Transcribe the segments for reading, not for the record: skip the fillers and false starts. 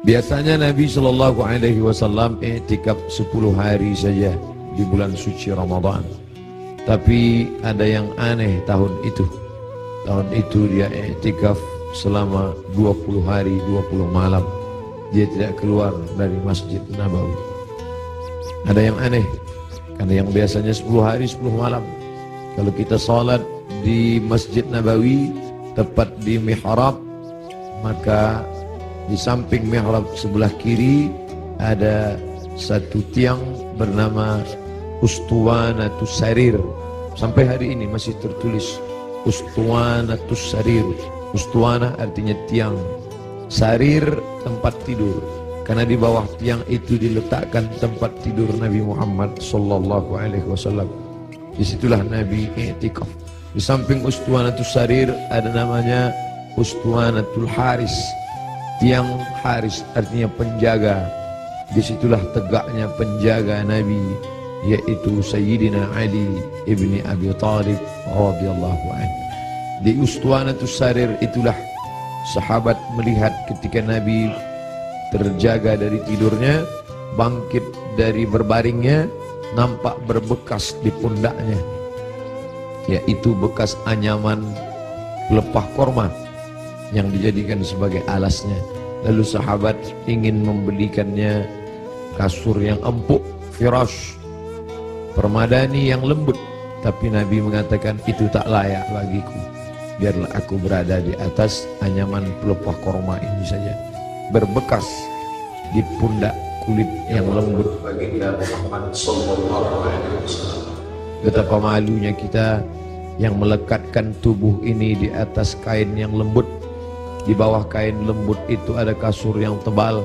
Biasanya Nabi Shallallahu Alaihi Wasallam i'tikaf 10 hari saja di bulan suci Ramadan. Tapi ada yang aneh tahun itu. Tahun itu dia i'tikaf selama 20 hari 20 malam. Dia tidak keluar dari Masjid Nabawi. Ada yang aneh, karena yang biasanya 10 hari 10 malam. Kalau kita salat di Masjid Nabawi tepat di mihrab, maka di samping mihrab sebelah kiri ada satu tiang bernama Ustuwanatus Sarir. Sampai hari ini masih tertulis Ustuwanatus Sarir. Ustuwana artinya tiang, Sarir tempat tidur. Karena di bawah tiang itu diletakkan tempat tidur Nabi Muhammad sallallahu alaihi wasallam. Disitulah Nabi i'tikaf. Di samping Ustuwanatus Sarir ada namanya Ustuwanatul Haris. Tiang Haris artinya penjaga. Disitulah tegaknya penjaga Nabi, yaitu Sayyidina Ali ibni Abi Thalib radhiyallahu anhu. Di Ustuwanatus Sarir itulah sahabat melihat ketika Nabi terjaga dari tidurnya, bangkit dari berbaringnya, nampak berbekas di pundaknya, yaitu bekas anyaman pelepah korma yang dijadikan sebagai alasnya. Lalu sahabat ingin membelikannya kasur yang empuk, firash, permadani yang lembut. Tapi Nabi mengatakan, itu tak layak bagiku. Biarlah aku berada di atas anyaman pelepah korma ini saja, berbekas di pundak kulit yang lembut. Baginda Muhammad sallallahu alaihi wasallam. Betapa malunya kita yang melekatkan tubuh ini di atas kain yang lembut. Di bawah kain lembut itu ada kasur yang tebal.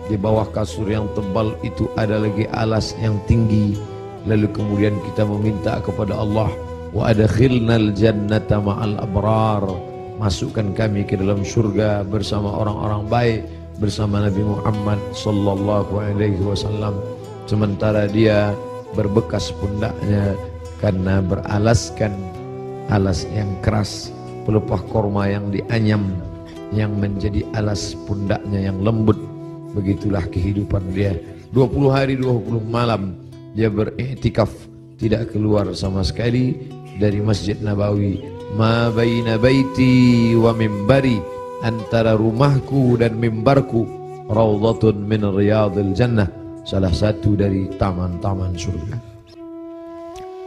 Di bawah kasur yang tebal itu ada lagi alas yang tinggi. Lalu kemudian kita meminta kepada Allah, wa adkhilnal jannata ma'al abrar, masukkan kami ke dalam surga bersama orang-orang baik, bersama Nabi Muhammad sallallahu alaihi wasallam. Sementara dia berbekas pundaknya karena beralaskan alas yang keras, pelepah korma yang dianyam, yang menjadi alas pundaknya yang lembut. Begitulah kehidupan dia. 20 hari 20 malam dia beriktikaf, tidak keluar sama sekali dari Masjid Nabawi. Ma baina baiti wa mimbari, antara rumahku dan mimbarku raudhatun min riyadil jannah, salah satu dari taman-taman surga.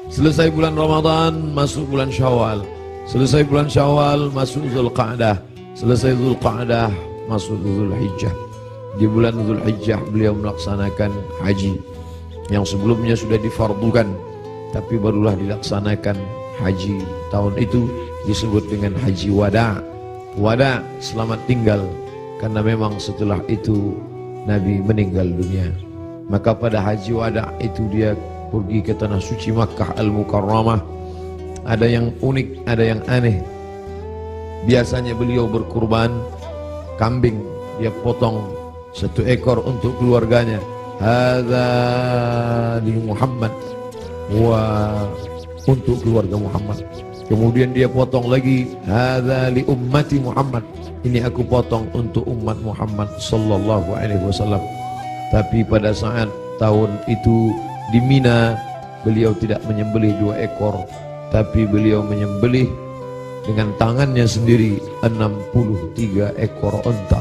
Selesai bulan Ramadan, masuk bulan Syawal. Selesai bulan Syawal, masuk Zulqa'dah. Selesai Zulqa'dah, masuk Zulhijjah. Di bulan Zulhijjah beliau melaksanakan haji yang sebelumnya sudah difardukan, tapi barulah dilaksanakan haji tahun itu, disebut dengan haji wada. Wada, selamat tinggal, karena memang setelah itu Nabi meninggal dunia. Maka pada haji wada itu dia pergi ke tanah suci Makkah Al-Mukarramah. Ada yang unik, ada yang aneh. Biasanya beliau berkurban kambing, dia potong 1 ekor untuk keluarganya. Hadza li Muhammad, wa untuk keluarga Muhammad. Kemudian dia potong lagi, hadza li ummati Muhammad, ini aku potong untuk umat Muhammad sallallahu alaihi wasallam. Tapi pada saat tahun itu di Mina, beliau tidak menyembelih 2 ekor, tapi beliau menyembelih dengan tangannya sendiri 63 ekor unta.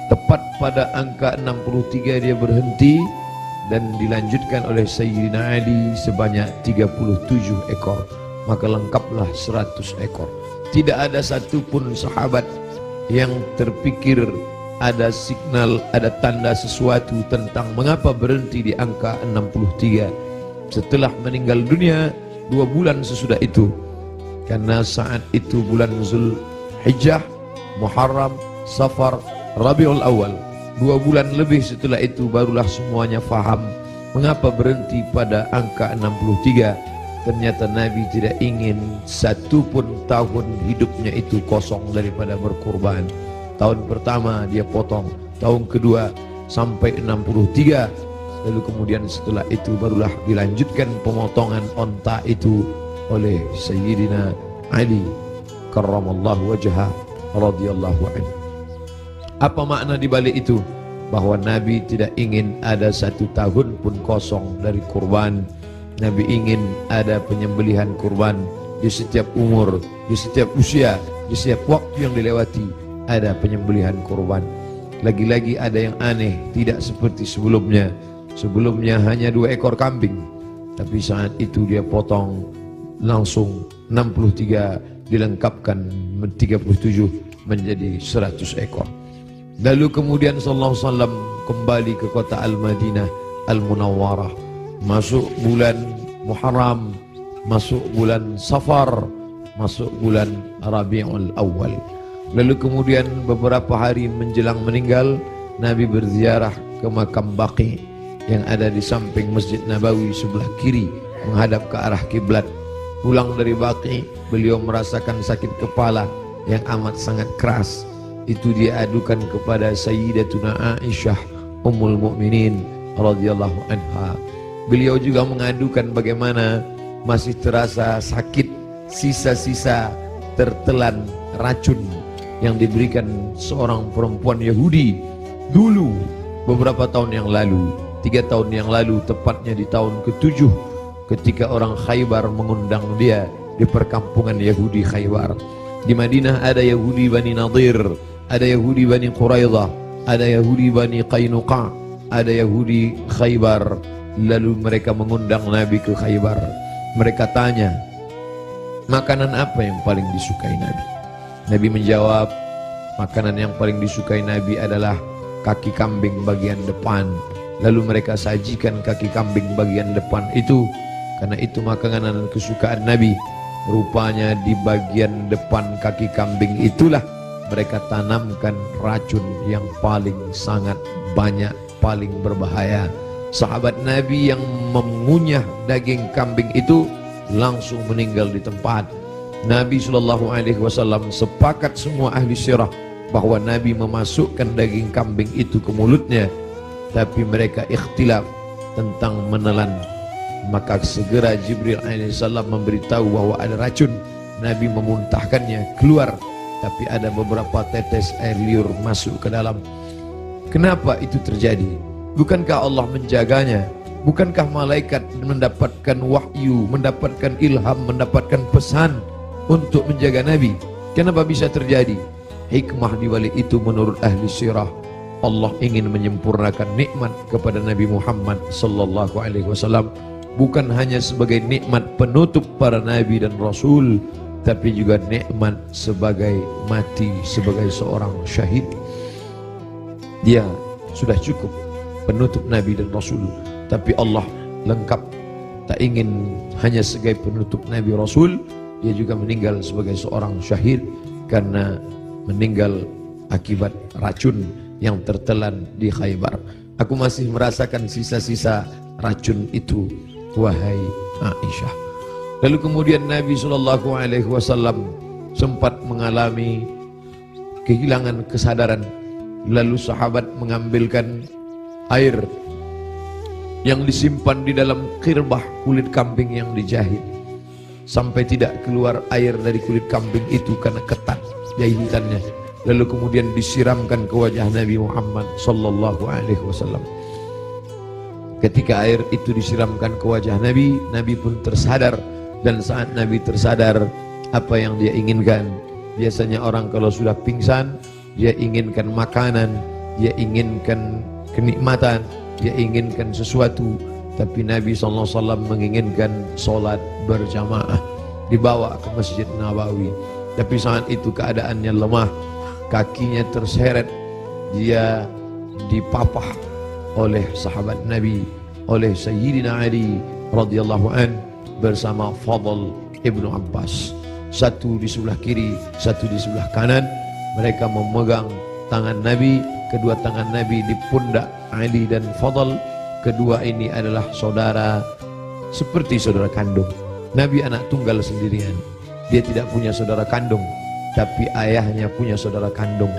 Tepat pada angka 63 dia berhenti dan dilanjutkan oleh Sayyidina Ali sebanyak 37 ekor. Maka lengkaplah 100 ekor. Tidak ada satupun sahabat yang terpikir ada signal, ada tanda sesuatu tentang mengapa berhenti di angka 63. Setelah meninggal dunia 2 bulan sesudah itu, karena saat itu bulan Zulhijjah, Muharram, Safar, Rabiul Awal, 2 bulan lebih setelah itu barulah semuanya faham mengapa berhenti pada angka 63. Ternyata Nabi tidak ingin satupun tahun hidupnya itu kosong daripada berkurban. Tahun pertama dia potong, tahun kedua sampai 63. Lalu kemudian setelah itu barulah dilanjutkan pemotongan onta itu oleh Sayyidina Ali karramallahu wajhah radhiyallahu anhu. Apa makna di balik itu? Bahwa Nabi tidak ingin ada 1 tahun pun kosong dari kurban. Nabi ingin ada penyembelihan kurban di setiap umur, di setiap usia, di setiap waktu yang dilewati ada penyembelihan kurban. Lagi-lagi ada yang aneh, tidak seperti sebelumnya. Sebelumnya hanya 2 ekor kambing, tapi saat itu dia potong langsung 63, dilengkapkan 37 menjadi 100 ekor. Lalu kemudian sallallahu alaihi wasallam kembali ke kota Al-Madinah Al-Munawwarah, masuk bulan Muharram, masuk bulan Safar, masuk bulan Rabiul Awal. Lalu kemudian beberapa hari menjelang meninggal, Nabi berziarah ke makam Baqi yang ada di samping Masjid Nabawi sebelah kiri menghadap ke arah kiblat. Pulang dari Baqi, beliau merasakan sakit kepala yang amat sangat keras. Itu dia adukan kepada Sayyidatuna Aisyah Ummul Mukminin radhiyallahu anha. Beliau juga mengadukan bagaimana masih terasa sakit, sisa-sisa tertelan racun yang diberikan seorang perempuan Yahudi dulu beberapa tahun yang lalu, 3 tahun yang lalu, tepatnya di tahun ke-7 ketika orang Khaybar mengundang dia di perkampungan Yahudi Khaybar. Di Madinah ada Yahudi Bani Nadir, ada Yahudi Bani Quraidah, ada Yahudi Bani Qainuqa, ada Yahudi Khaybar. Lalu mereka mengundang Nabi ke Khaybar. Mereka tanya, makanan apa yang paling disukai Nabi? Nabi menjawab, makanan yang paling disukai Nabi adalah kaki kambing bagian depan. Lalu mereka sajikan kaki kambing bagian depan itu, karena itu makanan kesukaan Nabi. Rupanya di bagian depan kaki kambing itulah mereka tanamkan racun yang paling sangat banyak, paling berbahaya. Sahabat Nabi yang mengunyah daging kambing itu langsung meninggal di tempat. Nabi SAW sepakat semua ahli sirah bahwa Nabi memasukkan daging kambing itu ke mulutnya, tapi mereka ikhtilaf tentang menelan. Maka segera Jibril alaihissalam memberitahu bahwa ada racun. Nabi memuntahkannya keluar, tapi ada beberapa tetes air liur masuk ke dalam. Kenapa itu terjadi? Bukankah Allah menjaganya? Bukankah malaikat mendapatkan wahyu, mendapatkan ilham, mendapatkan pesan untuk menjaga Nabi? Kenapa bisa terjadi? Hikmah di balik itu menurut ahli sirah, Allah ingin menyempurnakan nikmat kepada Nabi Muhammad sallallahu alaihi wasallam, bukan hanya sebagai nikmat penutup para nabi dan rasul, tapi juga nikmat sebagai mati sebagai seorang syahid. Dia sudah cukup penutup nabi dan rasul, tapi Allah lengkap, tak ingin hanya sebagai penutup nabi rasul, dia juga meninggal sebagai seorang syahid karena meninggal akibat racun yang tertelan di Khaybar. Aku masih merasakan sisa-sisa racun itu, wahai Aisyah. Lalu kemudian Nabi SAW sempat mengalami kehilangan kesadaran. Lalu sahabat mengambilkan air yang disimpan di dalam khirbah kulit kambing yang dijahit, sampai tidak keluar air dari kulit kambing itu karena ketat jahitannya. Lalu kemudian disiramkan ke wajah Nabi Muhammad SAW. Ketika air itu disiramkan ke wajah Nabi, Nabi pun tersadar. Dan saat Nabi tersadar, apa yang dia inginkan? Biasanya orang kalau sudah pingsan, dia inginkan makanan, dia inginkan kenikmatan, dia inginkan sesuatu. Tapi Nabi SAW menginginkan sholat berjamaah, dibawa ke Masjid Nabawi. Tapi saat itu keadaannya lemah, kakinya terseret, dia dipapah oleh sahabat Nabi, oleh Sayyidina Ali radhiyallahu an bersama Fadl ibnu Abbas. Satu di sebelah kiri, satu di sebelah kanan. Mereka memegang tangan Nabi, kedua tangan Nabi di pundak Ali dan Fadl. Kedua ini adalah saudara, seperti saudara kandung. Nabi anak tunggal sendirian. Dia tidak punya saudara kandung, tapi ayahnya punya saudara kandung.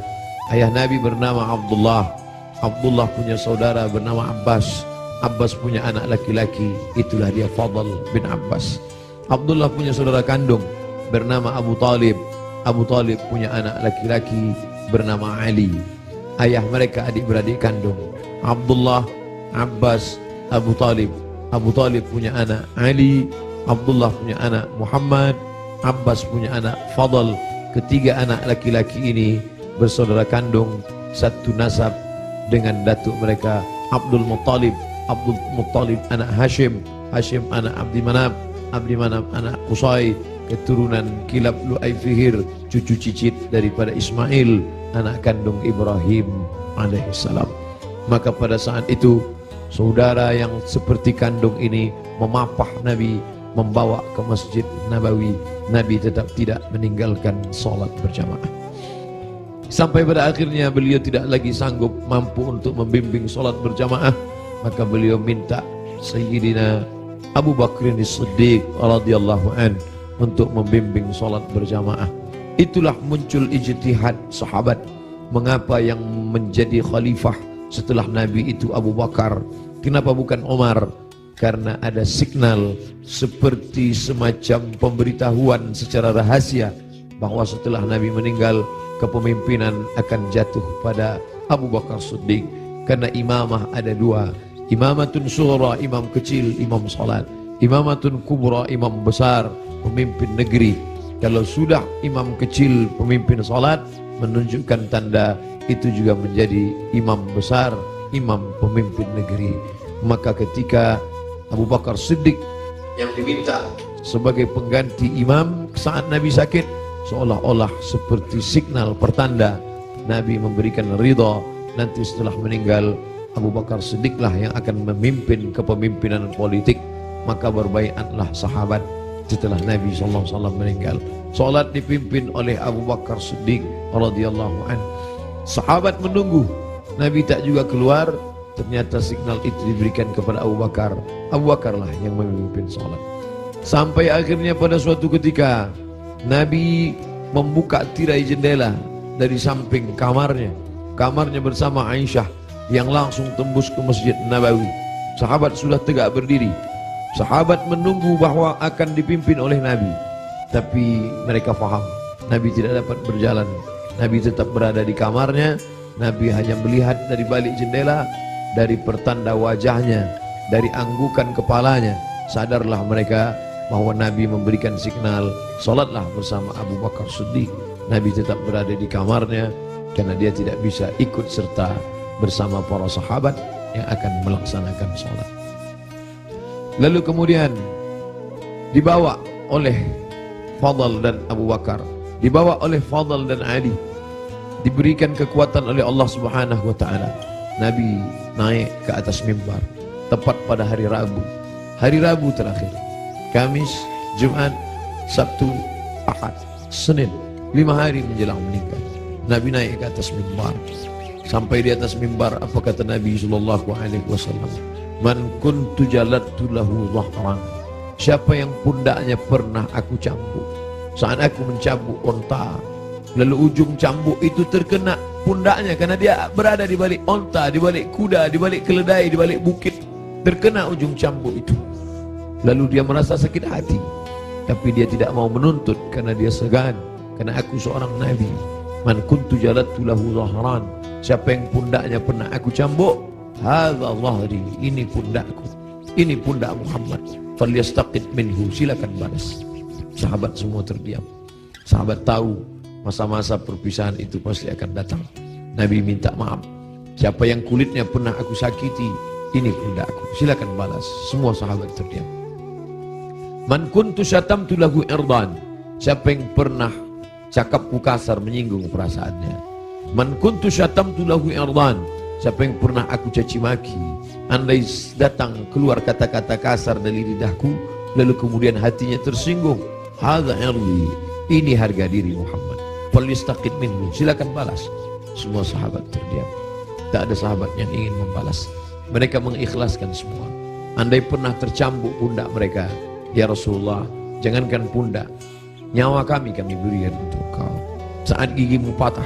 Ayah Nabi bernama Abdullah. Abdullah punya saudara bernama Abbas. Abbas punya anak laki-laki, itulah dia Fadl bin Abbas. Abdullah punya saudara kandung bernama Abu Talib. Abu Talib punya anak laki-laki bernama Ali. ayah mereka adik-beradik kandung. Abdullah, Abbas, Abu Talib. Abu Talib punya anak Ali, Abdullah punya anak Muhammad, Abbas punya anak Fadl. Ketiga anak laki-laki ini bersaudara kandung, satu nasab dengan datuk mereka Abdul Muttalib. Abdul Muttalib anak Hashim, Hashim anak Abdi Manaf, Abdi Manaf anak Qusay, keturunan Kilab Lu'ay Fihir, cucu cicit daripada Ismail, anak kandung Ibrahim alaihissalam. Maka pada saat itu saudara yang seperti kandung ini memapah Nabi, membawa ke Masjid Nabawi. Nabi tetap tidak meninggalkan salat berjamaah. Sampai pada akhirnya beliau tidak lagi sanggup mampu untuk membimbing salat berjamaah, maka beliau minta Sayyidina Abu Bakr As-Siddiq radhiyallahu an untuk membimbing salat berjamaah. Itulah muncul ijtihad sahabat. Mengapa yang menjadi khalifah setelah Nabi itu Abu Bakar? Kenapa bukan Umar? Karena ada signal seperti semacam pemberitahuan secara rahasia bahwa setelah Nabi meninggal, kepemimpinan akan jatuh pada Abu Bakar Siddiq. Karena imamah ada dua, imamatun sughra, imam kecil, imam salat, imamatun kubra, imam besar, pemimpin negeri. Kalau sudah imam kecil, pemimpin salat, menunjukkan tanda itu juga menjadi imam besar, imam pemimpin negeri. Maka ketika Abu Bakar Siddiq yang diminta sebagai pengganti imam saat Nabi sakit, seolah-olah seperti signal pertanda Nabi memberikan ridha, nanti setelah meninggal Abu Bakar Siddiqlah yang akan memimpin kepemimpinan politik. Maka berbaiatlah sahabat setelah Nabi SAW meninggal. Salat dipimpin oleh Abu Bakar Siddiq radhiyallahu anhu. Sahabat menunggu, Nabi tak juga keluar. Ternyata signal itu diberikan kepada Abu Bakar. Abu Bakarlah yang memimpin salat. Sampai akhirnya pada suatu ketika Nabi membuka tirai jendela dari samping kamarnya. Kamarnya bersama Aisyah yang langsung tembus ke Masjid Nabawi. Sahabat sudah tegak berdiri. Sahabat menunggu bahwa akan dipimpin oleh Nabi. Tapi mereka faham Nabi tidak dapat berjalan. Nabi tetap berada di kamarnya. Nabi hanya melihat dari balik jendela, dari pertanda wajahnya, dari anggukan kepalanya. Sadarlah mereka bahwa Nabi memberikan signal, salatlah bersama Abu Bakar Siddiq. Nabi tetap berada di kamarnya karena dia tidak bisa ikut serta bersama para sahabat yang akan melaksanakan salat. Lalu kemudian dibawa oleh Fadl dan Abu Bakar, dibawa oleh Fadl dan Ali, diberikan kekuatan oleh Allah Subhanahu wa taala. Nabi naik ke atas mimbar tepat pada hari Rabu. Hari Rabu terakhir, Kamis, Jumat, Sabtu, Ahad, Senin, 5 hari menjelang meninggal. Nabi naik ke atas mimbar. Sampai di atas mimbar, apa kata Nabi sallallahu alaihi wasallam? Man kuntu jalattu lahu dhahran. Siapa yang pundaknya pernah aku cambuk, saat aku mencambuk onta, lalu ujung cambuk itu terkena pundaknya karena dia berada di balik onta, di balik kuda, di balik keledai, di balik bukit, terkena ujung cambuk itu. Lalu dia merasa sakit hati, tapi dia tidak mau menuntut karena dia segan, karena aku seorang nabi. Man kuntu jalattu lahu dhahran. Siapa yang pundaknya pernah aku cambuk, hadza dhahri, ini pundakku, ini pundak Muhammad. Falyastaqid minhu, silakan balas. Sahabat semua terdiam. Sahabat tahu masa-masa perpisahan itu pasti akan datang. Nabi minta maaf. Siapa yang kulitnya pernah aku sakiti, ini pundakku, silakan balas. Semua sahabat terdiam. Man kuntu syatamtu lahu irdan. Siapa yang pernah cakapku kasar, menyinggung perasaannya. Man kuntu syatamtu lahu irdan. Siapa yang pernah aku caci maki, andai datang keluar kata-kata kasar dari lidahku, lalu kemudian hatinya tersinggung, hadza irdi, ini harga diri Muhammad. Falyastaqid minhu, silakan balas. Semua sahabat terdiam. Tak ada sahabat yang ingin membalas. Mereka mengikhlaskan semua. Andai pernah tercambuk pundak mereka, ya Rasulullah, jangankan pundak, nyawa kami berikan untuk kau. Saat gigimu patah,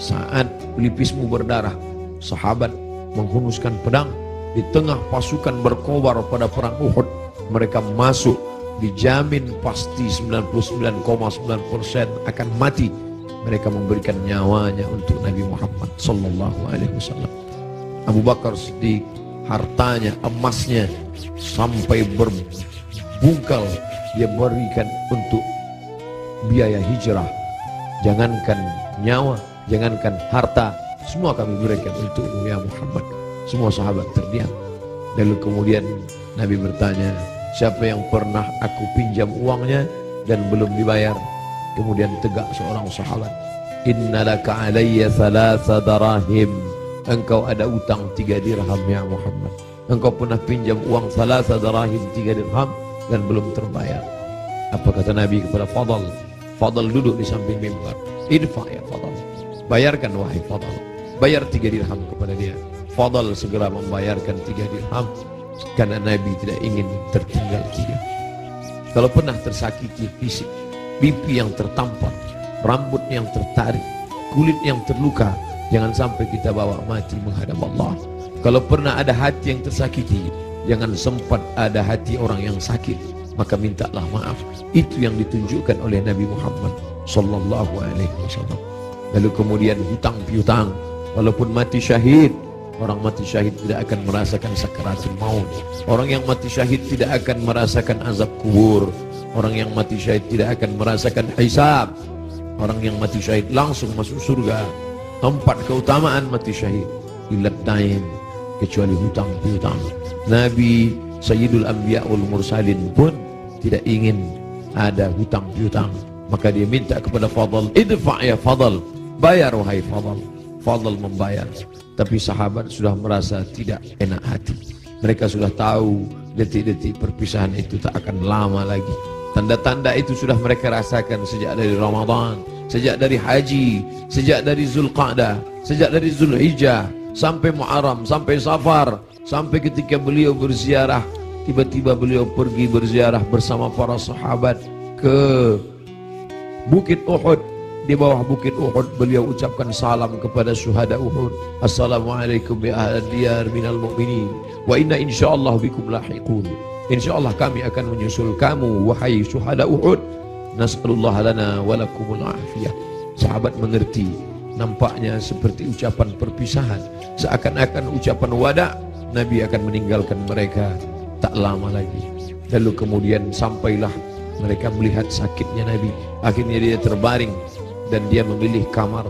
saat pelipismu berdarah, sahabat menghunuskan pedang di tengah pasukan berkobar pada perang Uhud. Mereka masuk, dijamin pasti 99,9% akan mati. mereka memberikan nyawanya untuk Nabi Muhammad sallallahu alaihi wasallam. Abu Bakar Siddiq, hartanya, emasnya sampai berbungkal dia berikan untuk biaya hijrah. Jangankan nyawa, jangankan harta, semua kami berikan untukmu ya Muhammad. Semua sahabat terdiam. Lalu kemudian Nabi bertanya, siapa yang pernah aku pinjam uangnya dan belum dibayar? Kemudian tegak seorang sahabat, innalaka alayya thalatha darahim. Engkau ada utang 3 dirham ya Muhammad. Engkau pernah pinjam uang thalatha darahim, 3 dirham dan belum terbayar. Apa kata Nabi kepada Fadl? Fadl duduk di samping mimbar. Idfa ya Fadl, bayarkan wahai Fadl. Bayar 3 dirham kepada dia. Fadl segera membayarkan 3 dirham karena Nabi tidak ingin tertinggal 3. Kalau pernah tersakiti fisik, pipi yang tertampar, rambut yang tertarik, kulit yang terluka, jangan sampai kita bawa mati menghadap Allah. Kalau pernah ada hati yang tersakiti, jangan sempat ada hati orang yang sakit, maka mintalah maaf. Itu yang ditunjukkan oleh Nabi Muhammad sallallahu alaihi wasallam. Lalu kemudian hutang piutang, walaupun mati syahid, orang mati syahid tidak akan merasakan sakaratul maut. Orang yang mati syahid tidak akan merasakan azab kubur. Orang yang mati syahid tidak akan merasakan hisab. Orang yang mati syahid langsung masuk surga. 4 keutamaan mati syahid. Illat dain, kecuali hutang piutang. Nabi Sayyidul Anbiya wal Mursalin pun tidak ingin ada hutang piutang. Maka dia minta kepada Fadl, idfa' ya Fadl, bayar wahai Fadl. Fadl membayar. Tapi sahabat sudah merasa tidak enak hati. Mereka sudah tahu detik-detik perpisahan itu tak akan lama lagi. Tanda-tanda itu sudah mereka rasakan sejak dari Ramadan, sejak dari haji, sejak dari Zulqa'dah, sejak dari Zulhijjah, sampai Muharram, sampai Safar, sampai ketika beliau berziarah. Tiba-tiba beliau pergi berziarah bersama para sahabat ke Bukit Uhud. Di bawah Bukit Uhud beliau ucapkan salam kepada syuhada Uhud. Assalamualaikum ya ahli diyar minal mu'minin wa inna insyaallah bikum lahiqun. Insyaallah kami akan menyusul kamu wahai syuhada Uhud. Nas'alullah lana wa lakumul afiyah. Sahabat mengerti, nampaknya seperti ucapan perpisahan, seakan-akan ucapan wada. Nabi akan meninggalkan mereka tak lama lagi. Lalu kemudian sampailah mereka melihat sakitnya Nabi. Akhirnya dia terbaring dan dia memilih kamar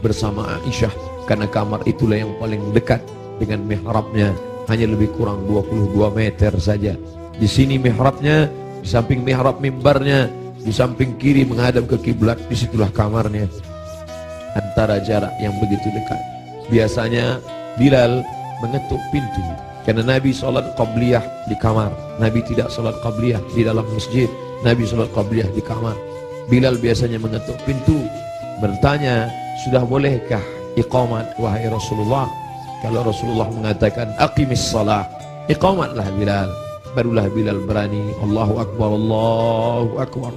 bersama Aisyah, karena kamar itulah yang paling dekat dengan mihrabnya, hanya lebih kurang 22 meter saja. Di sini mihrabnya, di samping mihrab mimbarnya, di samping kiri menghadap ke kiblat, disitulah kamarnya. Antara jarak yang begitu dekat. Biasanya Bilal mengetuk pintu karena Nabi salat qabliyah di kamar. Nabi tidak salat qabliyah di dalam masjid. Nabi salat qabliyah di kamar. Bilal biasanya mengetuk pintu, bertanya, sudah bolehkah iqamat wahai Rasulullah? Kalau Rasulullah mengatakan aqimis salah, iqamatlah Bilal. Barulah Bilal berani, Allahu Akbar, Allahu Akbar,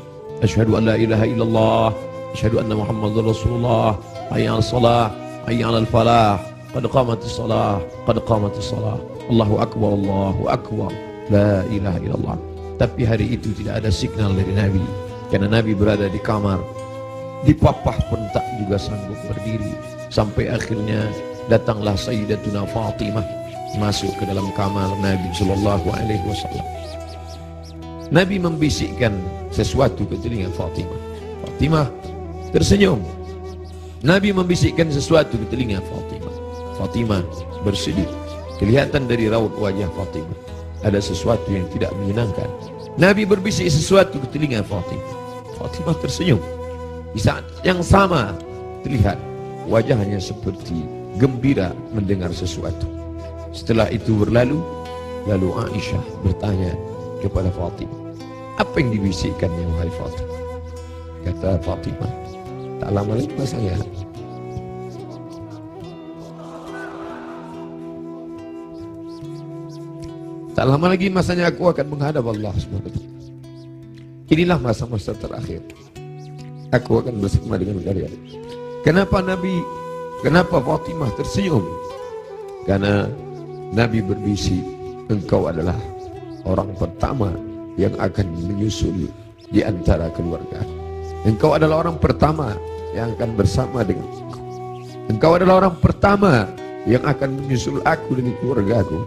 asyhadu an la ilaha illallah, asyhadu anna Muhammadar Rasulullah, hayya 'alas salah, hayya 'alal falah, qad qamatis salah, qad qamatis salah, Allahu Akbar, Allahu Akbar, la ilaha illallah. Tapi hari itu tidak ada signal dari Nabi, karena Nabi berada di kamar. Dipapah pun tak juga sanggup berdiri. Sampai akhirnya datanglah Sayyidatuna Fatimah masuk ke dalam kamar Nabi sallallahu alaihi wasallam. Nabi membisikkan sesuatu ke telinga Fatimah. Fatimah tersenyum. Nabi membisikkan sesuatu ke telinga Fatimah. Fatimah bersedih. Kelihatan dari raut wajah Fatimah ada sesuatu yang tidak menyenangkan. Nabi berbisik sesuatu ke telinga Fatimah. Fatimah tersenyum. Di saat yang sama terlihat wajahnya seperti gembira mendengar sesuatu. Setelah itu berlalu, lalu Aisyah bertanya kepada Fatimah, apa yang dibisikkannya wahai Fatimah? Kata Fatimah, tak lama lagi masanya. Tak lama lagi masanya aku akan menghadap Allah SWT. Inilah masa-masa terakhir. Aku akan bersama dengan kalian. Kenapa Fatimah tersenyum? Karena Nabi berbisik, engkau adalah orang pertama yang akan menyusul di antara keluarga. Engkau adalah orang pertama yang akan bersama dengan engkau. Engkau adalah orang pertama yang akan menyusul aku dari keluargaku.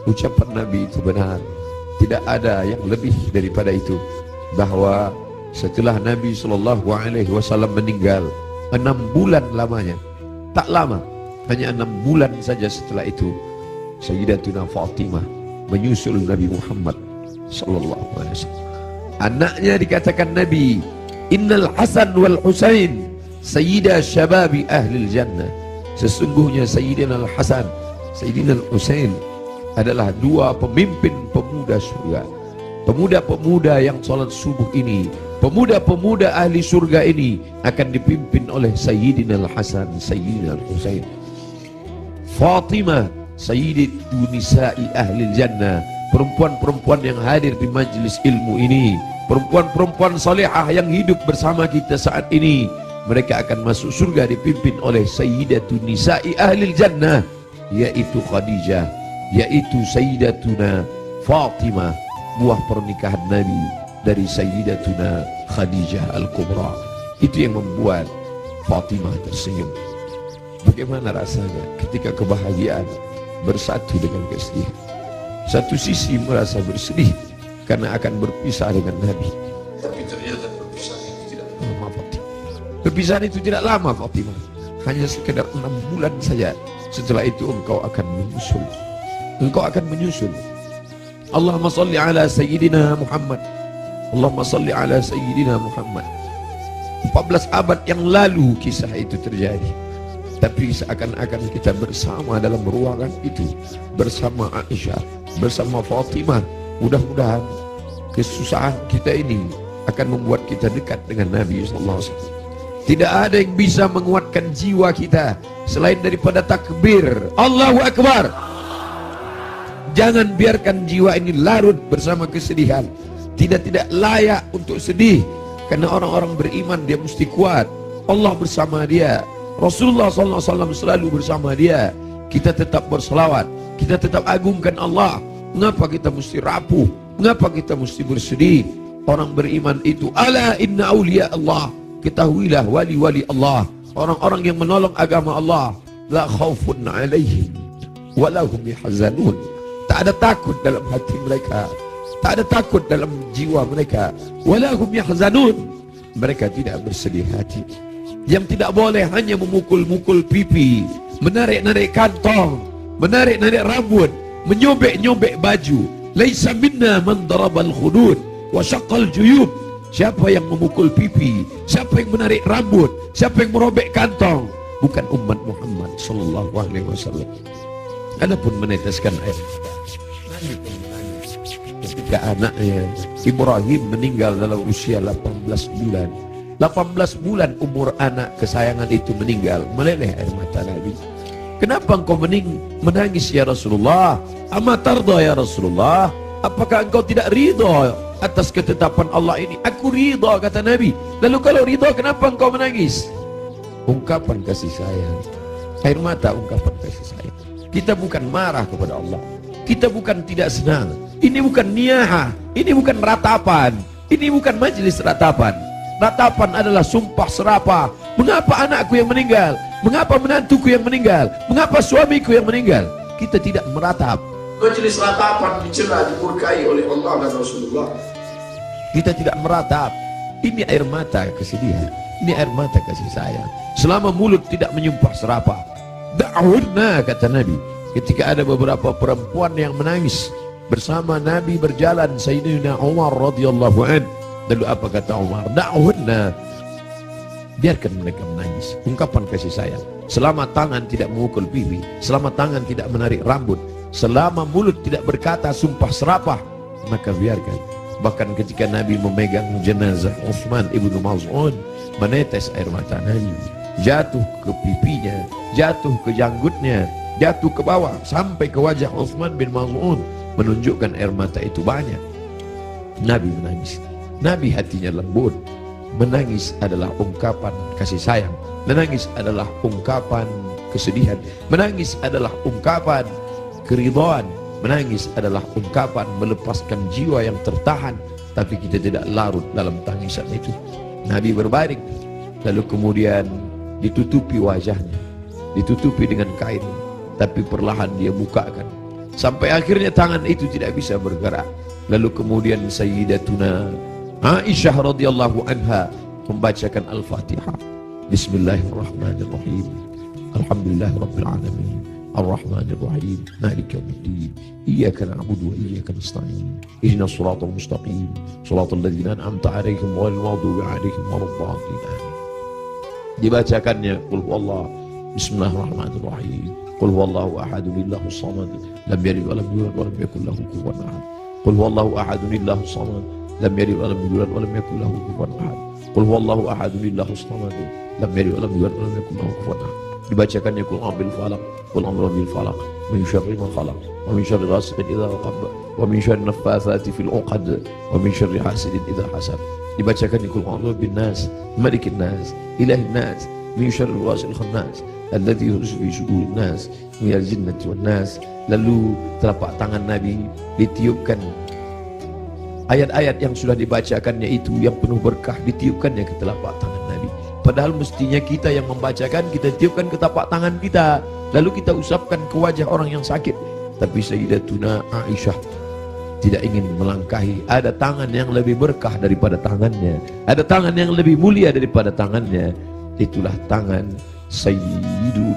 Ucapan Nabi itu benar. Tidak ada yang lebih daripada itu. Bahwa setelah Nabi SAW meninggal 6 bulan lamanya, tak lama, hanya 6 bulan saja setelah itu, Sayyidatuna Fatimah menyusul Nabi Muhammad SAW. Anaknya dikatakan Nabi, Innal Hasan wal Husain Sayyida Syababi Ahlil Jannah. Sesungguhnya Sayyidina Al-Hasan, Sayyidina Al-Husain adalah 2 pemimpin pemuda surga. Pemuda-pemuda yang salat subuh ini, pemuda-pemuda ahli surga ini akan dipimpin oleh Sayyidina Al-Hasan, Sayyidina Al-Husain. Fatimah Sayyidatu Nisa'i Ahlil Jannah, perempuan-perempuan yang hadir di majlis ilmu ini, perempuan-perempuan salihah yang hidup bersama kita saat ini. Mereka akan masuk surga dipimpin oleh Sayyidatu Nisa'i Ahlil Jannah, yaitu Khadijah, yaitu Sayyidatuna Fatimah, buah pernikahan Nabi dari Sayyidatuna Khadijah Al-Kubra. Itu yang membuat Fatimah tersenyum. Bagaimana rasanya ketika kebahagiaan bersatu dengan kesedihan? Satu sisi merasa bersedih karena akan berpisah dengan Nabi, tapi ternyata perpisahan itu tidak lama, Fatimah. Perpisahan itu tidak lama, Fatimah. Hanya sekedar 6 bulan saja. Setelah itu engkau akan menyusul. Engkau akan menyusul. Allahumma salli ala Sayyidina Muhammad. Allahumma salli ala Sayyidina Muhammad. 14 abad yang lalu kisah itu terjadi. Tapi seakan-akan kita bersama dalam ruangan itu, bersama Aisyah, bersama Fatimah. Mudah-mudahan kesusahan kita ini akan membuat kita dekat dengan Nabi SAW. Tidak ada yang bisa menguatkan jiwa kita selain daripada takbir Allahu Akbar. Jangan biarkan jiwa ini larut bersama kesedihan. Tidak layak untuk sedih, karena orang-orang beriman dia mesti kuat. Allah bersama dia, Rasulullah SAW selalu bersama dia. Kita tetap berselawat, kita tetap agungkan Allah. Mengapa kita mesti rapuh? Mengapa kita mesti bersedih? Orang beriman itu, ala inna awliya Allah, ketahuilah wali-wali Allah, orang-orang yang menolong agama Allah, la khawfun alaihim walahum yahzanun. Tak ada takut dalam hati mereka, tak ada takut dalam jiwa mereka. Walahum yahzanun, mereka tidak bersedih hati. Yang tidak boleh hanya memukul-mukul pipi, menarik-narik kantong, menarik-narik rambut, menyobek-nyobek baju. Laisa minna man darabal khudud wa syaqqal juyub. Siapa yang memukul pipi, siapa yang menarik rambut, siapa yang merobek kantong, bukan umat Muhammad sallallahu alaihi wasallam. Adapun meneteskan air ketika anaknya Ibrahim meninggal dalam usia 18 bulan. 18 bulan umur anak kesayangan itu meninggal, meleleh air mata Nabi. Kenapa engkau menangis ya Rasulullah? Ama tarda ya Rasulullah? Apakah engkau tidak ridha atas ketetapan Allah ini? Aku ridha, kata Nabi. Lalu kalau ridha, kenapa engkau menangis? Ungkapan kasih sayang. Air mata ungkapan kasih sayang. Kita bukan marah kepada Allah, kita bukan tidak senang. Ini bukan niyaha, ini bukan ratapan, ini bukan majelis ratapan. Ratapan adalah sumpah serapah. Mengapa anakku yang meninggal? Mengapa menantuku yang meninggal? Mengapa suamiku yang meninggal? Kita tidak meratap. Majelis ratapan dicela, dimurkai oleh Allah dan Rasulullah. Kita tidak meratap. Ini air mata kesedihan, ini air mata kasih sayang. Selama mulut tidak menyumpah serapah. Da'hunna, kata Nabi. Ketika ada beberapa perempuan yang menangis bersama Nabi berjalan, Sayyidina Umar radhiyallahu an. Lalu apa kata Umar? Da'hunna, biarkan mereka menangis. Ungkapan kasih sayang. Selama tangan tidak memukul pipi, selama tangan tidak menarik rambut, selama mulut tidak berkata sumpah serapah, maka biarkan. Bahkan ketika Nabi memegang jenazah Utsman ibnu Maz'un, menetes air mata Nabi, jatuh ke pipinya, jatuh ke janggutnya, jatuh ke bawah sampai ke wajah Utsman bin Maz'un, menunjukkan air mata itu banyak. Nabi menangis. Nabi hatinya lembut. Menangis adalah ungkapan kasih sayang. Menangis adalah ungkapan kesedihan. Menangis adalah ungkapan keridhaan. Menangis adalah ungkapan melepaskan jiwa yang tertahan, tapi kita tidak larut dalam tangisan itu. Nabi berbaring lalu kemudian ditutupi wajahnya, ditutupi dengan kain, tapi perlahan dia bukakan sampai akhirnya tangan itu tidak bisa bergerak. Lalu kemudian Sayyidatuna Aisyah radhiyallahu anha membacakan Al-Fatihah. Bismillahirrahmanirrahim. Alhamdulillahirabbil alamin. Ar-Rahmanir-Rahim. Maliki yaumiddin. Iyyaka na'budu wa iyyaka nasta'in. Ihdinas siratal mustaqim. Shiratal ladzina an'amta 'alaihim ghairil maghdubi 'alaihim waladdallin. Amin. Dibacakannya qul huwallahu. Bismillahirrahmanirrahim. Qul huwallahu ahadun Allahus samad. Lam yalid wa lam yulad wa lam yakul lahu kufuwan ahad. Qul huwallahu ahadun Allahus samad. Lam yalid wa lam yulad wa lam yakul lahu kufuwan ahad. Qul huwallahu ahadun Allahus samad. Lam yalid wa lam yulad wa lam yakul lahu kufuwan ahad. Dibacakannya qul a'udzu falaq, qul a'udzu bil falaq, min syarri ma khalaq, wa min syarri ghasiqin idza waqab, wa min syarri naffatsati fil 'uqad, wa min syarri hasidin idza hasad. Dibacakannya qul a'udzu bin nas, malikin nas, ilahin nas, min syarri wasil khannas, alladzi yuhsu fi sudurin nas, minal jinnati wan nas. Lalu telapak tangan Nabi ditiupkan, ayat-ayat yang sudah dibacakannya itu yang penuh berkah ditiupkannya ke telapak tangan Nabi. Padahal mestinya kita yang membacakan, kita tiupkan ke tapak tangan kita, lalu kita usapkan ke wajah orang yang sakit. Tapi Sayyidatuna Aisyah tidak ingin melangkahi. Ada tangan yang lebih berkah daripada tangannya, ada tangan yang lebih mulia daripada tangannya. Itulah tangan Sayyidul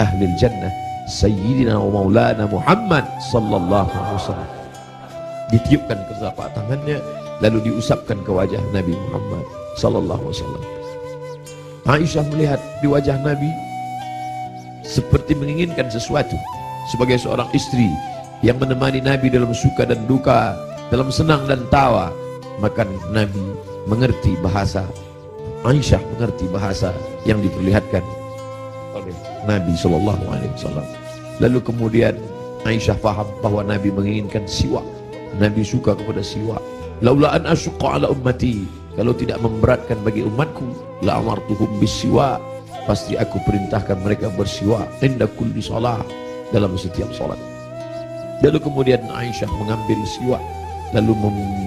Ahlil Jannah, Sayyidina wa Maulana Muhammad sallallahu alaihi wasallam. Ditiupkan ke tapak tangannya, lalu diusapkan ke wajah Nabi Muhammad sallallahu alaihi wasallam. Aisyah melihat di wajah Nabi seperti menginginkan sesuatu. Sebagai seorang istri yang menemani Nabi dalam suka dan duka, dalam senang dan tawa, maka Nabi mengerti bahasa, Aisyah mengerti bahasa yang diperlihatkan oleh Nabi sallallahu alaihi wasallam. Lalu kemudian Aisyah faham bahwa Nabi menginginkan siwak. Nabi suka kepada siwak. Laula an asyqa ala ummati, kalau tidak memberatkan bagi umatku, la amartuhum bisiwak, pasti aku perintahkan mereka bersiwak inda kulli shalah, dalam setiap salat. Lalu kemudian Aisyah mengambil siwak, lalu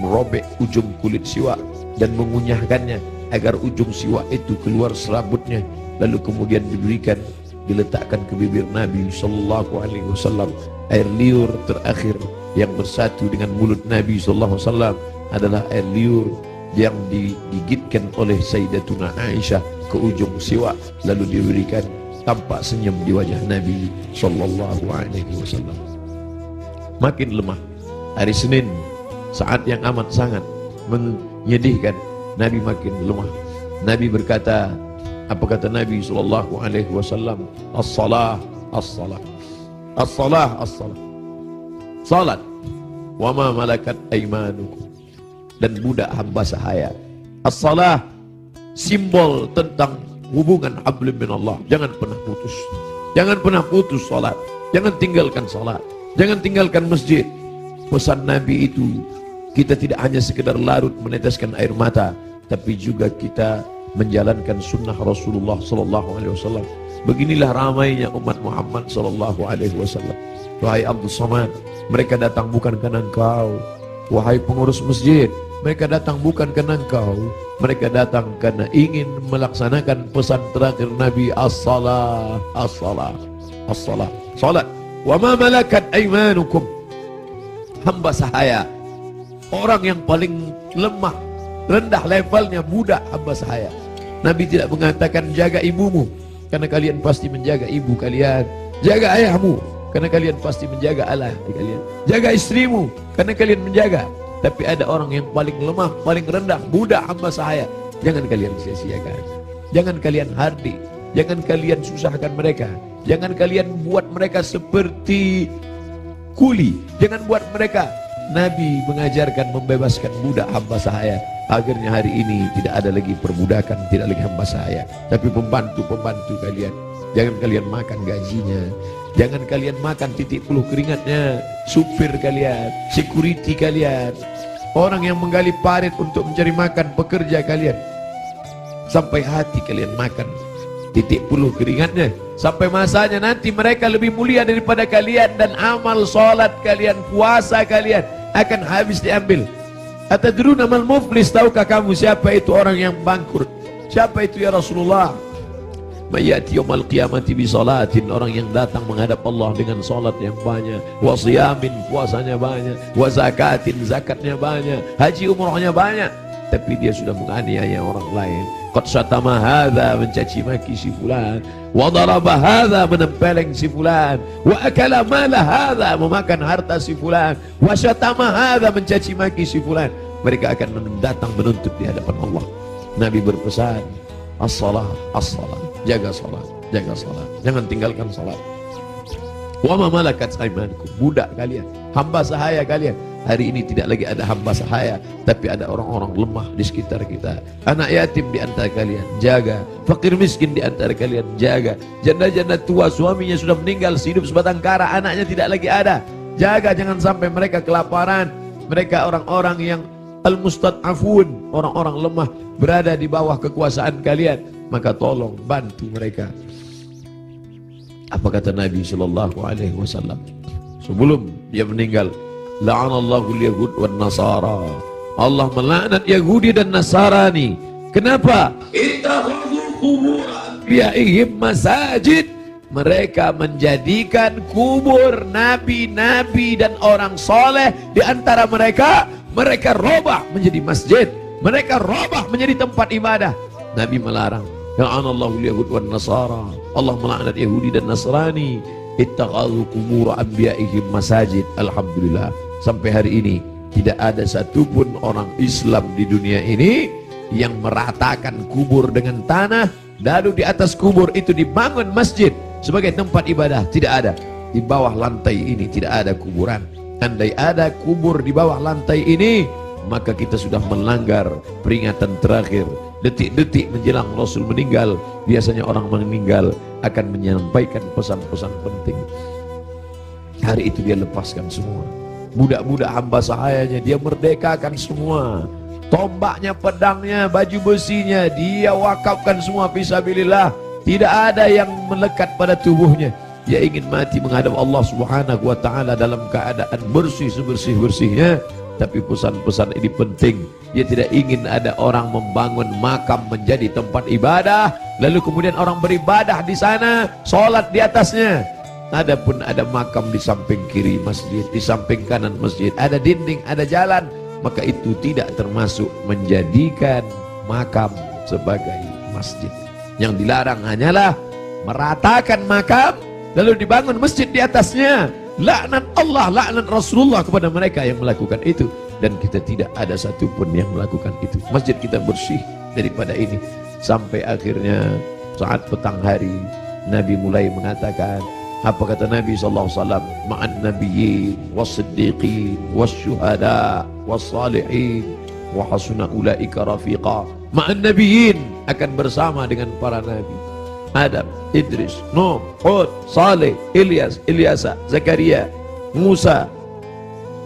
merobek ujung kulit siwak dan mengunyahkannya agar ujung siwak itu keluar serabutnya. Lalu kemudian diberikan, diletakkan ke bibir Nabi sallallahu alaihi wasallam. Air liur terakhir yang bersatu dengan mulut Nabi sallallahu alaihi wasallam adalah air liur yang digigitkan oleh Sayyidatuna Aisyah ke ujung siwak, lalu diberikan. Tampak senyum di wajah Nabi sallallahu alaihi wasallam. Makin lemah. Hari Senin, saat yang amat sangat menyedihkan, Nabi makin lemah. Nabi berkata, apa kata Nabi sallallahu alaihi wasallam? As-salah, as-salah, as-salah, as-salah. Salat. Wa ma malakat aymanukum, dan budak hamba sahaya. As-salah, simbol tentang hubungan hablum minallah. Jangan pernah putus, jangan pernah putus salat, jangan tinggalkan salat, jangan tinggalkan masjid. Pesan Nabi itu, kita tidak hanya sekedar larut meneteskan air mata, tapi juga kita menjalankan sunnah Rasulullah sallallahu alaihi wasallam. Beginilah ramainya umat Muhammad sallallahu alaihi wasallam. Wahai Abdul Samad, mereka datang bukan karena engkau. Wahai pengurus masjid, mereka datang bukan karena engkau, mereka datang karena ingin melaksanakan pesan terakhir Nabi, as-salah, as-salah, as-salah, salat. Wa ma malakat aymanukum, hamba sahaya, orang yang paling lemah, rendah levelnya, budak hamba sahaya. Nabi tidak mengatakan jaga ibumu, karena kalian pasti menjaga ibu kalian. Jaga ayahmu, karena kalian pasti menjaga Allah kalian. Jaga istrimu, karena kalian menjaga. Tapi ada orang yang paling lemah, paling rendah, budak hamba sahaya. Jangan kalian sia-siakan, jangan kalian hardik, jangan kalian susahkan mereka, jangan kalian buat mereka seperti kuli, jangan buat mereka. Nabi mengajarkan membebaskan budak hamba sahaya. Akhirnya hari ini tidak ada lagi perbudakan, tidak lagi hamba sahaya, tapi pembantu-pembantu kalian. Jangan kalian makan gajinya, jangan kalian makan titik puluh keringatnya. Supir kalian, security kalian, orang yang menggali parit untuk mencari makan, pekerja kalian, sampai hati kalian makan titik puluh keringatnya. Sampai masanya nanti mereka lebih mulia daripada kalian, dan amal sholat kalian, puasa kalian akan habis diambil. Atadruna mal muflis, tahukah kamu siapa itu orang yang bangkrut? Siapa itu ya Rasulullah? Mayati yaumal qiyamati bi salatin, orang yang datang menghadap Allah dengan salat yang banyak, wa siyamin, puasanya banyak, wa zakatin, zakatnya banyak, haji umrohnya banyak, tapi dia sudah menganiaya orang lain. Qad syatama hadza, mencaci maki si fulan, wa daraba hadza, menempeleng si fulan, wa akala mala hadza, memakan harta si fulan, wa syatama hadza, mencaci maki si fulan. Mereka akan datang menuntut di hadapan Allah. Nabi berpesan, as-salat, as-salat, jaga salat, jaga salat, jangan tinggalkan salat. Wa ma malakat aymanukum, budak kalian, hamba sahaya kalian. Hari ini tidak lagi ada hamba sahaya, tapi ada orang-orang lemah di sekitar kita. Anak yatim di antara kalian, jaga. Fakir miskin di antara kalian, jaga. Janda-janda tua, suaminya sudah meninggal, hidup sebatang kara, anaknya tidak lagi ada, jaga, jangan sampai mereka kelaparan. Mereka orang-orang yang al-mustad'afun, orang-orang lemah, berada di bawah kekuasaan kalian, maka tolong bantu mereka. Apa kata Nabi sallallahu alaihi wasallam sebelum dia meninggal? La'anallahu al-yahud wan nasara. Allah melaknat Yahudi dan Nasrani. Kenapa? Ittakhadhu qubur anbiya'ihim masajid. Mereka menjadikan kubur nabi-nabi dan orang soleh di antara mereka, mereka robah menjadi masjid, mereka robah menjadi tempat ibadah. Nabi melarang. La'anallahu al-yahud wan nasara. Allah melaknat Yahudi dan Nasrani. Ittakhadhu qubur anbiya'ihim masajid. Alhamdulillah, sampai hari ini tidak ada satupun orang Islam di dunia ini yang meratakan kubur dengan tanah, lalu di atas kubur itu dibangun masjid sebagai tempat ibadah. Tidak ada. Di bawah lantai ini tidak ada kuburan. Andai ada kubur di bawah lantai ini, maka kita sudah melanggar peringatan terakhir. Detik-detik menjelang Rasul meninggal, biasanya orang meninggal akan menyampaikan pesan-pesan penting. Hari itu dia lepaskan semua. Budak-budak hamba sahayanya dia merdekakan semua. Tombaknya, pedangnya, baju besinya dia wakafkan semua fisabilillah. Tidak ada yang melekat pada tubuhnya. Dia ingin mati menghadap Allah Subhanahu wa taala dalam keadaan bersih sebersih-bersihnya. Tapi pesan-pesan ini penting. Dia tidak ingin ada orang membangun makam menjadi tempat ibadah, lalu kemudian orang beribadah di sana, sholat di atasnya. Adapun ada makam di samping kiri masjid, di samping kanan masjid, ada dinding, ada jalan, maka itu tidak termasuk menjadikan makam sebagai masjid. Yang dilarang hanyalah meratakan makam lalu dibangun masjid di atasnya. Laknat Allah, laknat Rasulullah kepada mereka yang melakukan itu. Dan kita tidak ada satupun yang melakukan itu. Masjid kita bersih daripada ini. Sampai akhirnya saat petang hari Nabi mulai mengatakan, apa kata Nabi SAW? Ma'an nabiyyin was-siddiqin was-syuhada was-salihin wa hasuna ulaika rafiqa. Ma'an nabiyyin, akan bersama dengan para nabi. Adam, Idris, Nuh, Hud, Saleh, Ilyas, Ilyasa, Zakaria, Musa,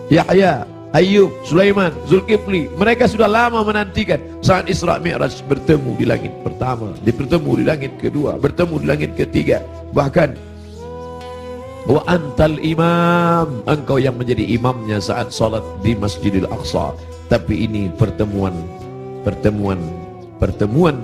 Yahya, Ayub, Sulaiman, Zulkifli. Mereka sudah lama menantikan saat Isra Mi'raj bertemu di langit pertama, bertemu di langit kedua, bertemu di langit ketiga. Bahkan wa antal imam, engkau yang menjadi imamnya saat salat di Masjidil Aqsa. Tapi ini pertemuan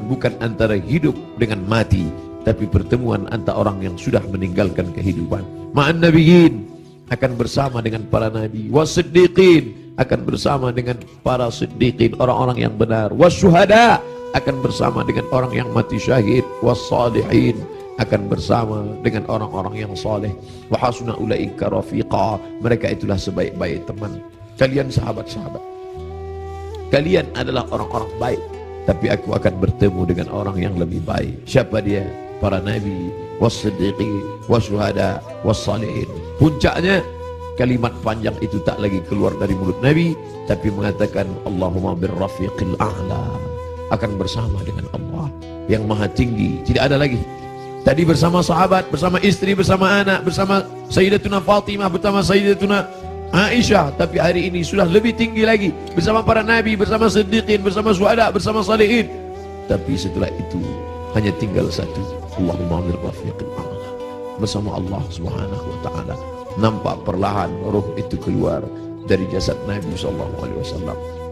bukan antara hidup dengan mati, tapi pertemuan antara orang yang sudah meninggalkan kehidupan. Ma'an nabiyyin, akan bersama dengan para nabi. Was-siddiqin, akan bersama dengan para siddiqin, orang-orang yang benar. Was-syuhada, akan bersama dengan orang yang mati syahid. Was-salihin, akan bersama dengan orang-orang yang saleh. Wa hasuna ulaika rafiqa, mereka itulah sebaik-baik teman. Kalian sahabat-sahabat, kalian adalah orang-orang baik, tapi aku akan bertemu dengan orang yang lebih baik. Siapa dia? Para nabi, was-siddiqin, was-syuhada, was-salihin. Puncaknya kalimat panjang itu tak lagi keluar dari mulut Nabi, tapi mengatakan Allahumma birrafiqil a'la, akan bersama dengan Allah yang maha tinggi. Tidak ada lagi. Tadi bersama sahabat, bersama istri, bersama anak, bersama Sayyidatuna Fatimah, bersama Sayyidatuna Aisyah, tapi hari ini sudah lebih tinggi lagi, bersama para nabi, bersama siddiqin, bersama syuhada, bersama salihin. Tapi setelah itu hanya tinggal satu, Allahumma birrafiqil a'la, bersama Allah Subhanahu wa taala. Nampak perlahan roh itu keluar dari jasad Nabi SAW.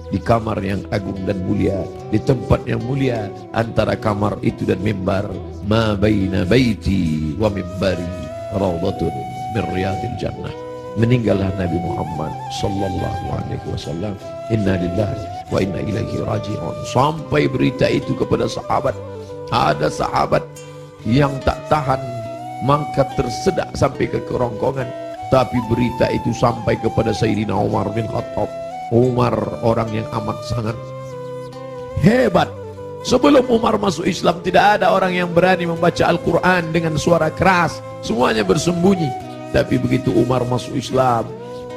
di kamar yang agung dan mulia, di tempat yang mulia. Antara kamar itu dan mimbar, ma baina baiti wa mimbari raudhatun min riyadil jannah. Meninggallah Nabi Muhammad sallallahu alaihi wasallam. Inna lillahi wa inna ilaihi raji'un. Sampai berita itu kepada sahabat. Ada sahabat yang tak tahan, maka tersedak sampai ke kerongkongan. Tapi berita itu sampai kepada Sayyidina Umar bin Khattab. Umar orang yang amat sangat hebat. Sebelum Umar masuk Islam, tidak ada orang yang berani membaca Al-Quran dengan suara keras. Semuanya bersembunyi. Tapi begitu Umar masuk Islam,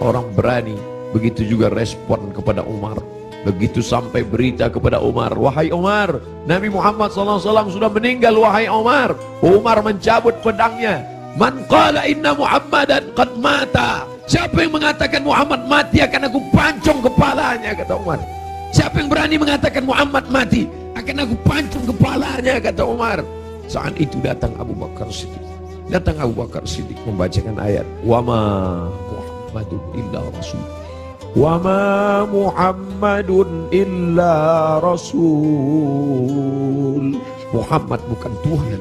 orang berani. Begitu juga respon kepada Umar. Begitu sampai berita kepada Umar, wahai Umar, Nabi Muhammad SAW sudah meninggal, wahai Umar. Umar mencabut pedangnya. Man qala inna Muhammadan qad mata. Siapa yang mengatakan Muhammad mati, akan aku pancung kepalanya, kata Umar. Siapa yang berani mengatakan Muhammad mati, akan aku pancung kepalanya, kata Umar. Saat itu datang Abu Bakar Siddiq. Datang Abu Bakar Siddiq membacakan ayat, wa ma Muhammadun illa rasul. Wa ma Muhammadun illa rasul. Muhammad bukan Tuhan.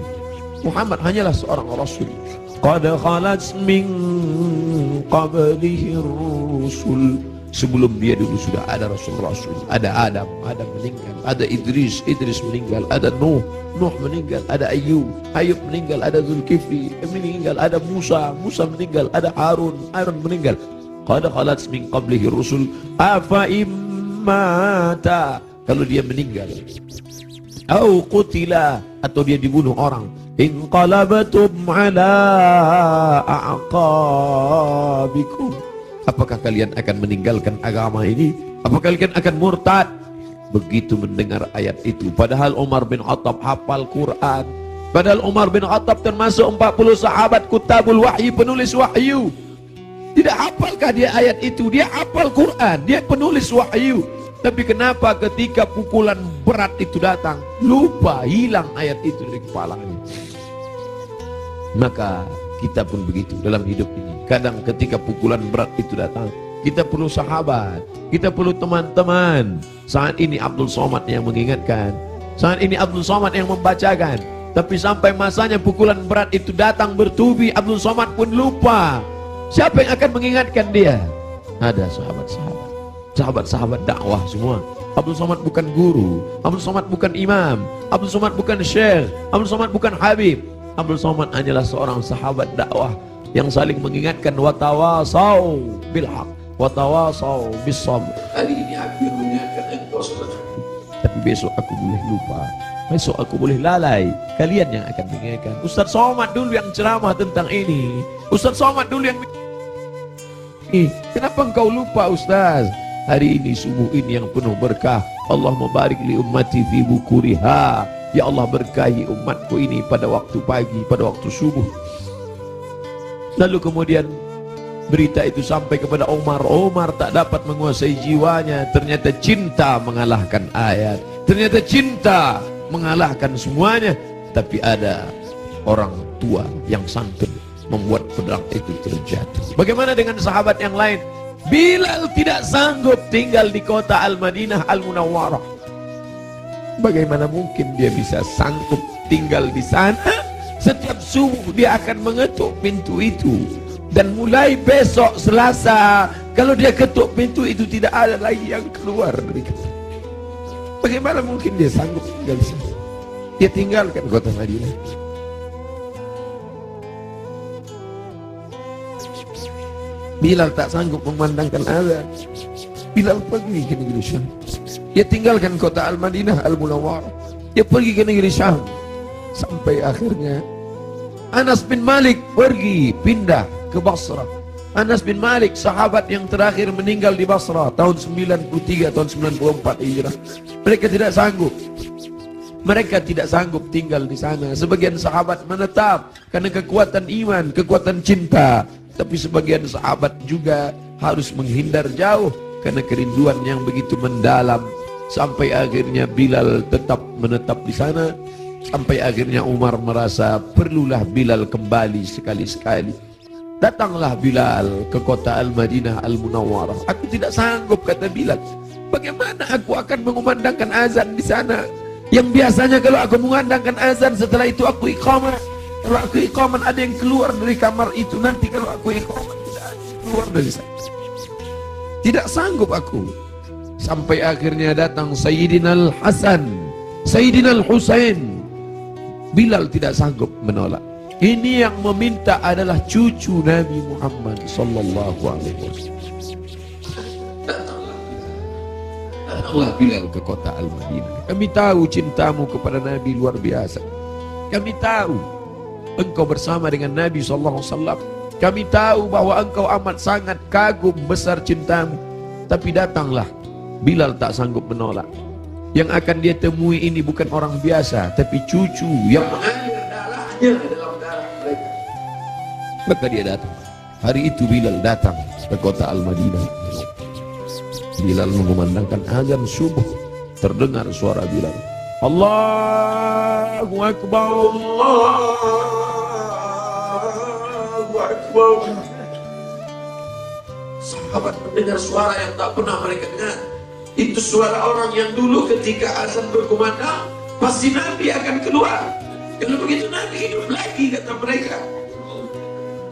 Muhammad hanyalah seorang rasul. Qad khalat min qablihi rusul. Sebelum dia dulu sudah ada rasul-rasul. Ada Adam, Adam meninggal. Ada Idris, Idris meninggal. Ada Nuh, Nuh meninggal. Ada Ayub, Ayub meninggal. Ada Zulkifli meninggal. Ada Musa, Musa meninggal. Ada Harun, Harun meninggal. Qad khalat min qablihi rusul afa immata, kalau dia meninggal, au qutila, atau dia dibunuh orang, inqalabatum ala a'qabikum, apakah kalian akan meninggalkan agama ini? Apakah kalian akan murtad? Begitu mendengar ayat itu, padahal Umar bin Khattab hafal Quran, padahal Umar bin Khattab termasuk 40 sahabat kutabul wahyi, penulis wahyu. Tidak hafalkah dia ayat itu? Dia hafal Quran, dia penulis wahyu. Tapi kenapa ketika pukulan berat itu datang, lupa, hilang ayat itu dari kepalanya? Maka kita pun begitu dalam hidup ini. Kadang ketika pukulan berat itu datang, kita perlu sahabat, kita perlu teman-teman. Saat ini Abdul Somad yang mengingatkan, saat ini Abdul Somad yang membacakan. Tapi sampai masanya pukulan berat itu datang bertubi, Abdul Somad pun lupa. Siapa yang akan mengingatkan dia? Ada sahabat-sahabat, sahabat-sahabat dakwah semua. Abdul Somad bukan guru, Abdul Somad bukan imam, Abdul Somad bukan syekh, Abdul Somad bukan habib. Abdul Somad hanyalah seorang sahabat dakwah yang saling mengingatkan, watawasau bil haq, watawasau bis sabr. Hari ini aku mengingatkan engkau, tapi besok aku boleh lupa, besok aku boleh lalai. Kalian yang akan mengingatkan. Ustaz Somad dulu yang ceramah tentang ini, Ustaz Somad dulu yang kenapa engkau lupa Ustaz? Hari ini subuh ini yang penuh berkah. Allah mabarik li ummati fi bukuriha. Ya Allah berkahi umatku ini pada waktu pagi, pada waktu subuh. Lalu kemudian berita itu sampai kepada Umar. Umar tak dapat menguasai jiwanya. Ternyata cinta mengalahkan ayat. Ternyata cinta mengalahkan semuanya. Tapi ada orang tua yang santun membuat pedang itu terjatuh. Bagaimana dengan sahabat yang lain? Bilal tidak sanggup tinggal di kota Al-Madinah Al-Munawwarah. Bagaimana mungkin dia bisa sanggup tinggal di sana? Setiap subuh dia akan mengetuk pintu itu. Dan mulai besok Selasa, kalau dia ketuk pintu itu tidak ada lagi yang keluar dari kita. Bagaimana mungkin dia sanggup tinggal di sana? Dia tinggalkan kota Madinah. Bilal tak sanggup memandangkan azan. Bilal pergi ke negeri Syam. Dia tinggalkan kota Al-Madinah Al-Munawwarah. Dia pergi ke negeri Syam. Sampai akhirnya Anas bin Malik pergi pindah ke Basrah. Anas bin Malik sahabat yang terakhir meninggal di Basrah tahun 93 tahun 94 Hijrah. Mereka tidak sanggup. Mereka tidak sanggup tinggal di sana. Sebagian sahabat menetap karena kekuatan iman, kekuatan cinta. Tapi sebagian sahabat juga harus menghindar jauh karena kerinduan yang begitu mendalam. Sampai akhirnya Bilal tetap menetap di sana. Sampai akhirnya Umar merasa perlulah Bilal kembali sekali-sekali. Datanglah Bilal ke kota Al-Madinah Al-Munawwarah. Aku tidak sanggup, kata Bilal. Bagaimana aku akan mengumandangkan azan di sana? Yang biasanya kalau aku mengumandangkan azan, setelah itu aku iqamah. Kalau aku iqamah ada yang keluar dari kamar itu. Nanti kalau aku iqamah tidak ada yang keluar dari sana. Tidak sanggup aku. Sampai akhirnya datang Sayyidina Al-Hasan, Sayyidina Al-Husain. Bilal tidak sanggup menolak. Ini yang meminta adalah cucu Nabi Muhammad sallallahu alaihi wasallam. Datanglah Bilal ke kota Al-Madinah. Kami tahu cintamu kepada Nabi luar biasa. Kami tahu engkau bersama dengan Nabi sallallahu alaihi wasallam. Kami tahu bahwa engkau amat sangat kagum besar cintamu. Tapi datanglah. Bilal tak sanggup menolak. Yang akan dia temui ini bukan orang biasa, tapi cucu yang mengalir darahnya dalam darah mereka. Maka dia datang. Hari itu Bilal datang ke kota Al-Madinah. Bilal mengumandangkan azan subuh. Terdengar suara Bilal. Allahu Akbar, Allahu Akbar. Sahabat mendengar suara yang tak pernah mereka dengar. Itu suara orang yang dulu ketika azan berkumandang pasti Nabi akan keluar. Kalau begitu Nabi hidup lagi, kata mereka.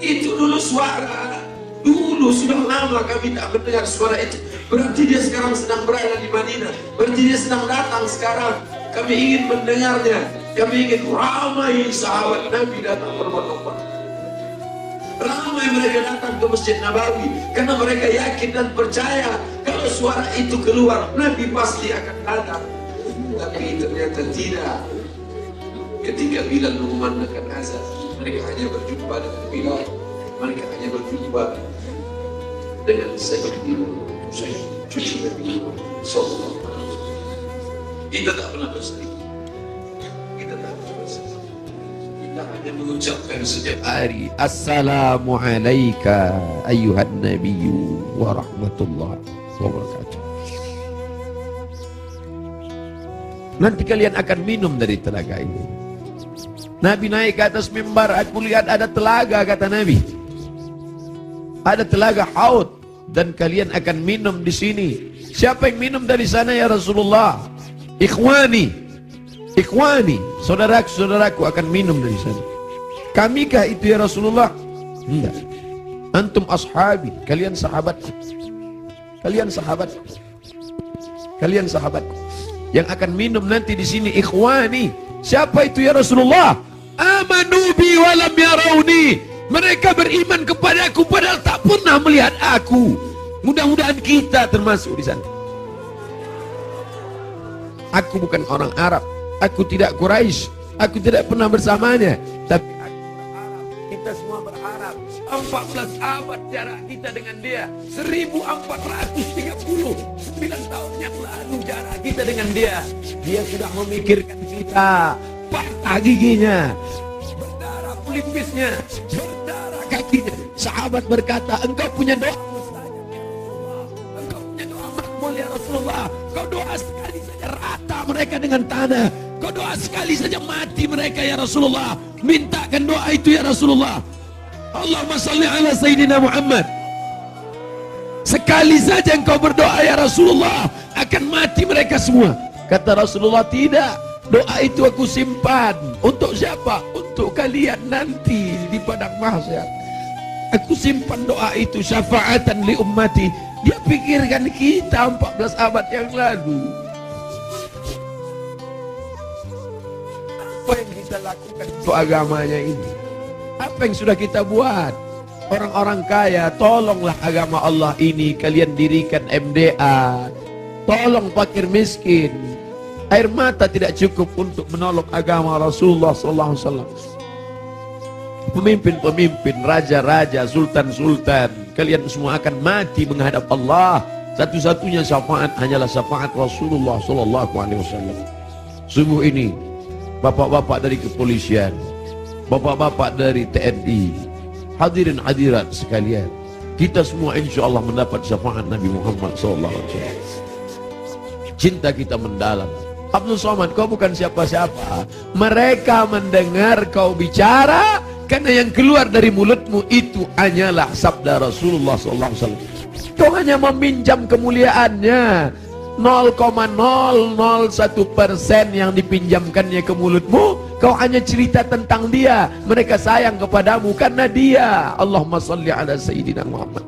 Itu dulu suara. Dulu sudah lama kami tak mendengar suara itu. Berarti dia sekarang sedang berada di Madinah. Berarti dia sedang datang sekarang. Kami ingin mendengarnya. Kami ingin ramai sahabat Nabi datang berbondong-bondong. Ramai mereka datang ke Masjid Nabawi karena mereka yakin dan percaya kalau suara itu keluar Nabi pasti akan datang. Tapi ternyata tidak. Ketika Bilal mengumandangkan azan, mereka hanya berjumpa dengan Bilal. Mereka hanya berjumpa dengan Sayyidina Husain, cucu Nabi sallallahu alaihi wasallam. Kita tak pernah bersedih. Kita tak pernah bersedih. Kita hanya mengucapkan setiap hari Assalamu alayka ayyuhan nabiyyu wa rahmatullahi wa barakatuh. Nanti kalian akan minum dari telaga ini. Nabi naik ke atas mimbar, aku lihat ada telaga, kata Nabi. Ada telaga Haud dan kalian akan minum di sini. Siapa yang minum dari sana ya Rasulullah? Ikhwani, ikhwani, saudaraku akan minum dari sana. Kamikah itu ya Rasulullah? Enggak. Antum ashabi, kalian sahabatku. Kalian sahabatku. Kalian sahabatku. Yang akan minum nanti di sini ikhwani. Siapa itu ya Rasulullah? Amanu bi wa lam yarawni. Mereka beriman kepadaku padahal tak pernah melihat aku. Mudah-mudahan kita termasuk di sana. Aku bukan orang Arab, aku tidak Quraisy, aku tidak pernah bersamanya, tapi aku berharap, kita semua berharap 14 abad jarak kita dengan dia, 1439 tahun yang lalu jarak kita dengan dia. Dia sudah memikirkan kita, patah giginya, berdarah pelipisnya, berdarah kakinya. Sahabat berkata, engkau punya doa mustajab ya Rasulullah, engkau punya doa makbul ya Rasulullah. Kau doa sekali saja rata mereka dengan tanah, kau doa sekali saja mati mereka ya Rasulullah. Mintakan doa itu ya Rasulullah. Allahumma salli ala Sayyidina Muhammad. Sekali saja engkau berdoa ya Rasulullah, akan mati mereka semua. Kata Rasulullah, tidak, doa itu aku simpan. Untuk siapa? Untuk kalian nanti di padang mahsyar. Aku simpan doa itu syafaatan li ummati. Dia pikirkan kita 14 abad yang lalu. Apa yang kita lakukan untuk agamanya ini? Apa yang sudah kita buat? Orang-orang kaya, tolonglah agama Allah ini. Kalian dirikan MDA. Tolong fakir miskin. Air mata tidak cukup untuk menolong agama Rasulullah SAW. Pemimpin-pemimpin, raja-raja, sultan-sultan, kalian semua akan mati menghadap Allah. Satu-satunya syafaat hanyalah syafaat Rasulullah SAW. Sungguh ini, bapak-bapak dari kepolisian, bapak-bapak dari TNI, hadirin hadirat sekalian, kita semua insya Allah mendapat syafaat Nabi Muhammad SAW. Cinta kita mendalam. Abdul Somad, kau bukan siapa-siapa. Mereka mendengar kau bicara karena yang keluar dari mulutmu itu hanyalah sabda Rasulullah SAW. Kau hanya meminjam kemuliaannya. 0,001% yang dipinjamkannya ke mulutmu, kau hanya cerita tentang dia. Mereka sayang kepadamu karena dia. Allahumma salli ala Sayyidina Muhammad.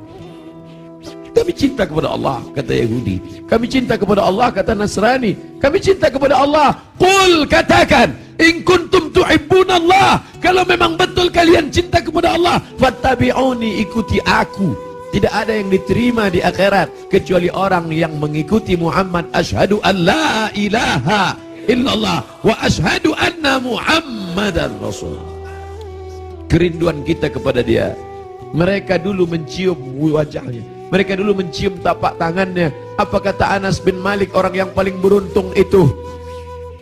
Kami cinta kepada Allah, kata Yahudi. Kami cinta kepada Allah, kata Nasrani. Kami cinta kepada Allah. Qul, katakan, in kuntum tuhibbunallah, kalau memang betul kalian cinta kepada Allah, fattabi'uni, ikuti aku. Tidak ada yang diterima di akhirat kecuali orang yang mengikuti Muhammad. Asyhadu an la ilaha illallah wa asyhadu anna Muhammadan Rasul. Kerinduan kita kepada dia. Mereka dulu mencium wajahnya, mereka dulu mencium tapak tangannya. Apa kata Anas bin Malik, orang yang paling beruntung itu?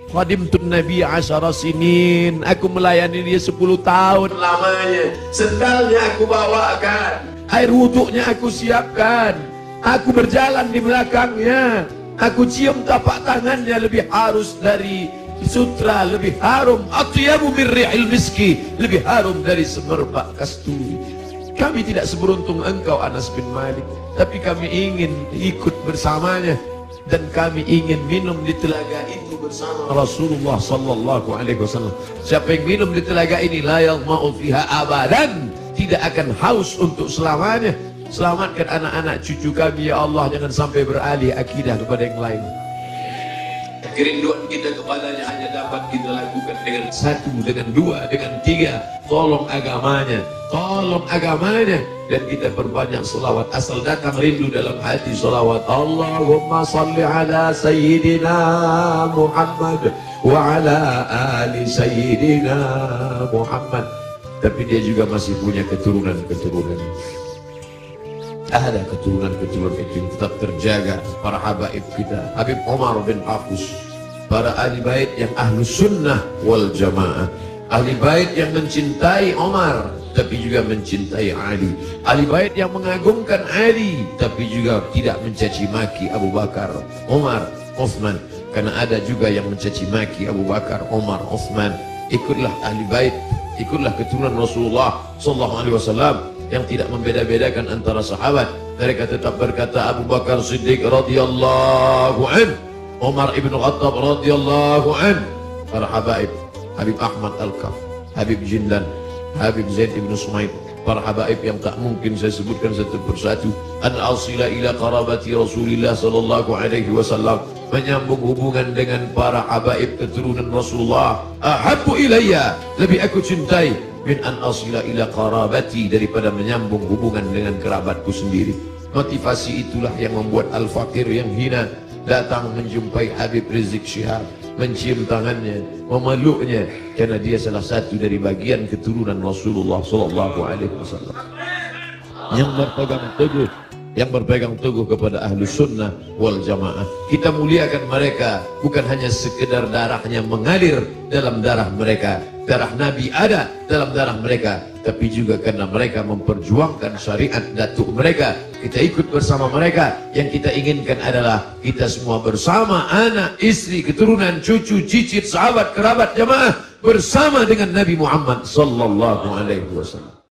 Khadimtun Nabi 10 sinin, aku melayani dia 10 tahun lamanya. Sendalnya aku bawakan, air wuduknya aku siapkan, aku berjalan di belakangnya, aku cium tapak tangannya, lebih halus dari sutra, lebih harum, atyabu min rihil miski, lebih harum dari semerbak kasturi. Kami tidak seberuntung engkau Anas bin Malik, tapi kami ingin ikut bersamanya, dan kami ingin minum di telaga itu bersama Rasulullah sallallahu alaihi wasallam. Siapa yang minum di telaga ini, la yadma'u fiha abadan, tidak akan haus untuk selamanya. Selamatkan anak-anak cucu kami ya Allah, jangan sampai beralih akidah kepada yang lain. Kerinduan kita kepadanya hanya dapat kita lakukan dengan 1, dengan 2, dengan 3. Tolong agamanya, tolong agamanya, dan kita perbanyak selawat. Asal datang rindu dalam hati selawat. Allahumma salli ala Sayyidina Muhammad wa ala ali Sayyidina Muhammad. Tapi dia juga masih punya keturunan-keturunan. Ada keturunan-keturunan itu yang tetap terjaga. Para habaib kita, Habib Omar bin Hafs, para ahli bait yang ahlu sunnah wal jamaah, ahli bait yang mencintai Omar tapi juga mencintai Ali, ahli bait yang mengagungkan Ali tapi juga tidak mencaci maki Abu Bakar, Omar, Uthman. Karena ada juga yang mencaci maki Abu Bakar, Omar, Uthman. Ikutlah ahli bait, ikutlah keturunan Rasulullah sallallahu alaihi wasallam yang tidak membeda-bedakan antara sahabat. Mereka tetap berkata Abu Bakar Siddiq radhiyallahu an, Umar ibn Khattab radhiyallahu an. Para habaib, Habib Ahmad Al-Kaf, Habib Jindan, Habib Zaid ibn Sumaid, para habaib yang tak mungkin saya sebutkan satu persatu. Al-asila ila qarabati Rasulillah sallallahu alaihi wasallam, menyambung hubungan dengan para habaib keturunan Rasulullah. Ahabbu ilayya, lebih aku cintai min an asila ila qarabati, daripada menyambung hubungan dengan kerabatku sendiri. Motivasi itulah yang membuat al-fakir yang hina datang menjumpai Habib Rizik Syihab, mencium tangannya, memeluknya, karena dia salah satu dari bagian keturunan Rasulullah sallallahu alaihi wasallam yang berpegang teguh kepada ahlu sunnah wal jamaah. Kita muliakan mereka bukan hanya sekedar darahnya mengalir dalam darah mereka, darah Nabi ada dalam darah mereka, tapi juga karena mereka memperjuangkan syariat datuk mereka. Kita ikut bersama mereka. Yang kita inginkan adalah kita semua bersama, anak, istri, keturunan, cucu, cicit, sahabat, kerabat, jamaah, bersama dengan Nabi Muhammad sallallahu alaihi wasallam.